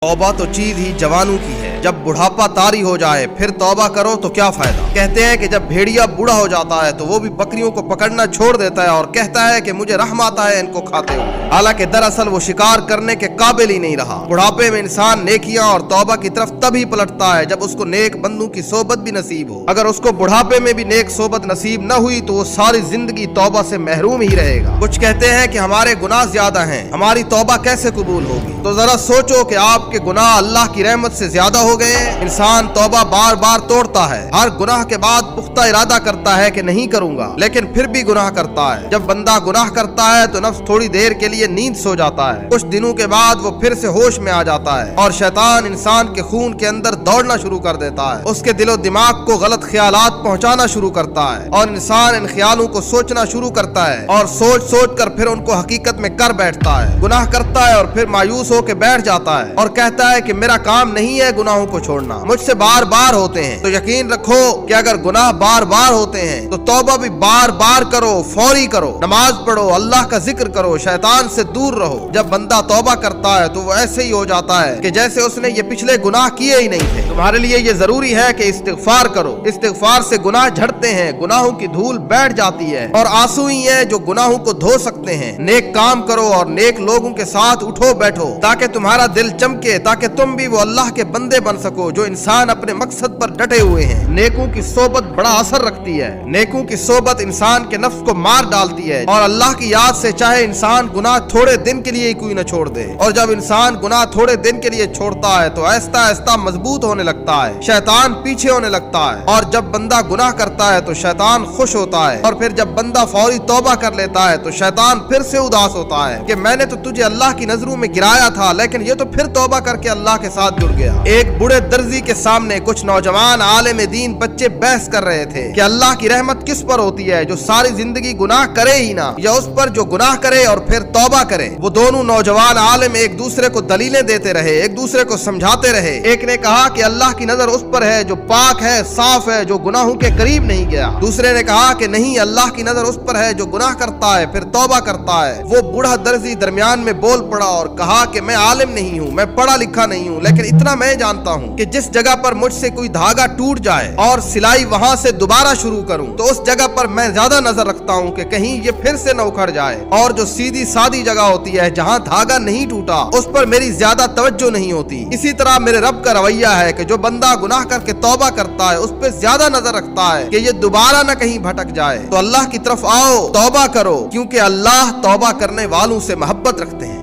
तौबा तो चीज ही जवानों की है, जब बुढ़ापा तारी हो जाए फिर तौबा करो तो क्या फायदा। कहते हैं कि जब भेड़िया बूढ़ा हो जाता है तो वो भी बकरियों को पकड़ना छोड़ देता है और कहता है कि मुझे रहम आता है इनको खाते हुए, हालांकि दरअसल वो शिकार करने के काबिल ही नहीं रहा। बुढ़ापे में इंसान नेकियां और तौबा की तरफ तभी पलटता है जब उसको नेक बंदों की सोबत भी नसीब हो। अगर उसको बुढ़ापे में भी नेक सोबत नसीब न हुई तो वो सारी जिंदगी तौबा से महरूम ही रहेगा। कुछ कहते हैं कि हमारे गुनाह ज्यादा हैं, हमारी तौबा कैसे कबूल होगी। तो जरा सोचो कि आपके गुनाह अल्लाह की रहमत से ज्यादा हो गए। इंसान तौबा बार बार तोड़ता है, हर गुनाह के बाद पुख्ता इरादा करता है कि नहीं करूंगा, लेकिन फिर भी गुनाह करता है। जब बंदा गुनाह करता है तो नफ्स थोड़ी देर के लिए नींद सो जाता है, कुछ दिनों के बाद वो फिर से होश में आ जाता है और शैतान इंसान के खून के अंदर दौड़ना शुरू कर देता है। उसके दिलो दिमाग को गलत ख्यालात पहुंचाना शुरू करता है और इंसान इन ख्यालों को सोचना शुरू करता है और सोच सोच कर फिर उनको हकीकत में कर बैठता है। गुनाह करता है और फिर मायूस होकर बैठ जाता है और कहता है कि मेरा काम नहीं है गुनाहों को छोड़ना, मुझसे बार बार होते हैं। तो यकीन रखो कि अगर गुनाह बार बार होते हैं तो तौबा भी बार बार करो, फौरी करो, नमाज पढ़ो, अल्लाह का जिक्र करो, शैतान से दूर रहो। जब बंदा तौबा करता है तो वो ऐसे ही हो जाता है कि जैसे उसने ये पिछले गुनाह किए ही नहीं थे। तुम्हारे लिए ये जरूरी है कि इस्तिगफार करो। इस्तिगफार से गुनाह झड़ते हैं, गुनाहों की धूल बैठ जाती है और आंसू ही है जो गुनाहों को धो सकते हैं। नेक काम करो और नेक लोगों के साथ उठो बैठो ताकि तुम्हारा दिल चमके, ताकि तुम भी वो अल्लाह के बंदे बन सको जो इंसान अपने मकसद पर डटे हुए हैं। नेकों की सोबत बड़ा असर रखती है। नेकों की सोबत इंसान के नफ्स को मार डालती है और अल्लाह की याद से चाहे इंसान गुनाह थोड़े दिन के लिए ही कोई न छोड़ दे। और जब इंसान गुनाह थोड़े दिन के लिए छोड़ता है तो आहिस्ता आहिस्ता मजबूत होने लगता है, शैतान पीछे होने लगता है। और जब बंदा गुनाह करता है तो शैतान खुश होता है और फिर जब बंदा फौरी तौबा कर लेता है तो शैतान फिर से उदास होता है कि मैंने तो तुझे अल्लाह की नजरों में गिराया था, लेकिन ये तो फिर तौबा करके अल्लाह के साथ जुड़ गया। एक बूढ़े दर्जी के सामने कुछ नौजवान आलिम दीन बच्चे बहस कर रहे थे कि अल्लाह की रहमत किस पर होती है, जो सारी जिंदगी गुनाह करे ही ना, या उस पर जो गुनाह करे और फिर तौबा करे। वो दोनों नौजवान आलिम एक दूसरे को दलीलें देते रहे, एक दूसरे को समझाते रहे। एक ने कहा कि अल्लाह की नजर उस पर है जो पाक है, साफ है, जो गुनाहों के करीब नहीं गया। दूसरे ने कहा कि नहीं, अल्लाह की नजर उस पर है जो गुनाह करता है फिर तौबा करता है। वो बूढ़ा दर्जी दरमियान में बोल पड़ा और कहा कि मैं आलिम नहीं हूँ, मैं पढ़ा लिखा नहीं हूँ, लेकिन इतना मैं जानता हूँ कि जिस जगह पर मुझसे कोई धागा टूट जाए और सिलाई वहां से दोबारा शुरू करूं तो उस जगह पर मैं ज्यादा नजर रखता हूं कि कहीं ये फिर से न उखड़ जाए। और जो सीधी सादी जगह होती है जहां धागा नहीं टूटा उस पर मेरी ज्यादा तवज्जो नहीं होती। इसी तरह मेरे रब का रवैया है कि जो बंदा गुनाह करके तौबा करता है उस पर ज्यादा नजर रखता है कि ये दोबारा न कहीं भटक जाए। तो अल्लाह की तरफ आओ, तौबा करो, क्योंकि अल्लाह तौबा करने वालों से मोहब्बत रखते हैं।